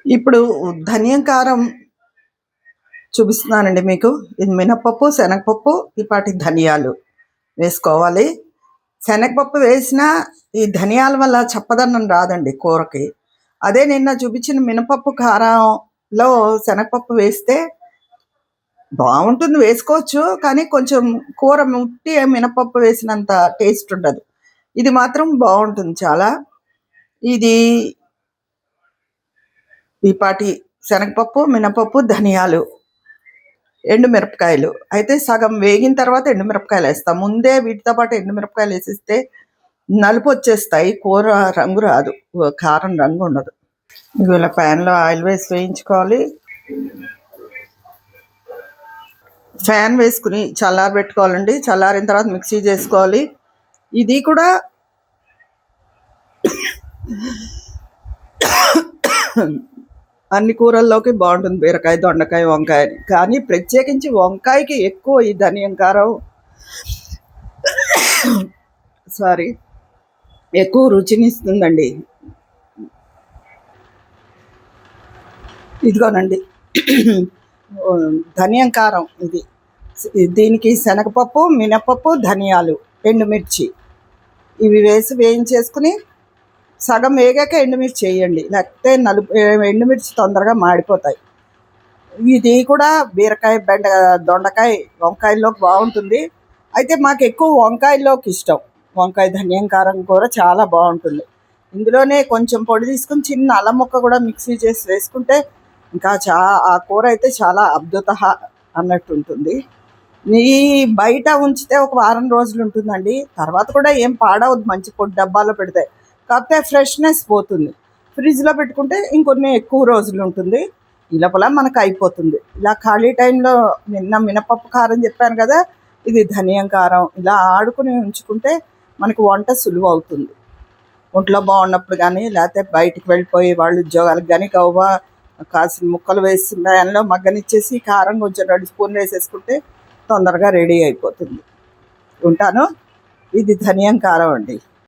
ఇప్పుడు ధనియం కారం చూపిస్తున్నానండి మీకు. ఇది మినపప్పు, శనగపప్పు, ఈ పాటి ధనియాలు వేసుకోవాలి. శనగపప్పు వేసినా ఈ ధనియాల వల్ల చప్పదన్నం రాదండి కూరకి. అదే నిన్న చూపించిన మినపప్పు కారంలో శనగపప్పు వేస్తే బాగుంటుంది, వేసుకోవచ్చు. కానీ కొంచెం కూర ముట్టి మినపప్పు వేసినంత టేస్ట్ ఉండదు. ఇది మాత్రం బాగుంటుంది చాలా. ఇది ఈ పాటి శనగపప్పు, మినపప్పు, ధనియాలు, ఎండుమిరపకాయలు. అయితే సగం వేగిన తర్వాత ఎండుమిరపకాయలు వేస్తాం. ముందే వీటితో పాటు ఎండుమిరపకాయలు వేసిస్తే నలుపు వచ్చేస్తాయి, కూర రంగు రాదు, కారం రంగు ఉండదు. ఇలా ప్యాన్లో ఆయిల్ వేసి వేయించుకోవాలి. ఫ్యాన్ వేసుకుని చల్లారబెట్టుకోవాలండి. చల్లారిన తర్వాత మిక్సీ చేసుకోవాలి. ఇది కూడా అన్ని కూరల్లోకి బాగుంటుంది, బీరకాయ, దొండకాయ, వంకాయ. కానీ ప్రత్యేకించి వంకాయకి ఎక్కువ ఈ ధనియం కారం ఎక్కువ రుచిని ఇస్తుందండి. ఇదిగోనండి ధనియం కారం. ఇది దీనికి శనగపప్పు, మినపప్పు, ధనియాలు, ఎండుమిర్చి ఇవి వేసి వేయించేసుకుని సగం వేగాక ఎండుమిర్చి వేయండి, లేకపోతే ఎండుమిర్చి తొందరగా మాడిపోతాయి. ఇది కూడా బీరకాయ, దొండకాయ, వంకాయల్లోకి బాగుంటుంది. అయితే మాకు ఎక్కువ వంకాయల్లోకి ఇష్టం. వంకాయ ధనియం కారం కూర చాలా బాగుంటుంది. ఇందులోనే కొంచెం పొడి తీసుకుని చిన్న అల్లం ముక్క కూడా మిక్సీ చేసి వేసుకుంటే ఇంకా ఆ కూర అయితే చాలా అద్భుత అన్నట్టు ఉంటుంది. ఈ బయట ఉంచితే ఒక వారం రోజులు ఉంటుందండి. తర్వాత కూడా ఏం పాడవద్దు, మంచి పొడి డబ్బాలో పెడితే. కాకపోతే ఫ్రెష్నెస్ పోతుంది. ఫ్రిడ్జ్లో పెట్టుకుంటే ఇంకొన్ని ఎక్కువ రోజులు ఉంటుంది. ఈ లోపల మనకు అయిపోతుంది. ఇలా ఖాళీ టైంలో నిన్న మినపప్పు కారం చెప్పాను కదా, ఇది ధనియం కారం. ఇలా ఆడుకుని ఉంచుకుంటే మనకు వంట సులువు అవుతుంది. ఒంట్లో బాగున్నప్పుడు కానీ, లేకపోతే బయటికి వెళ్ళిపోయి వాళ్ళు ఉద్యోగాలకు కానీ గౌబా కాసిన ముక్కలు వేసి దానిలో మగ్గనిచ్చేసి కారం కొంచెం 2 స్పూన్లు వేసేసుకుంటే తొందరగా రెడీ అయిపోతుంది. ఉంటాను. ఇది ధనియం కారం అండి.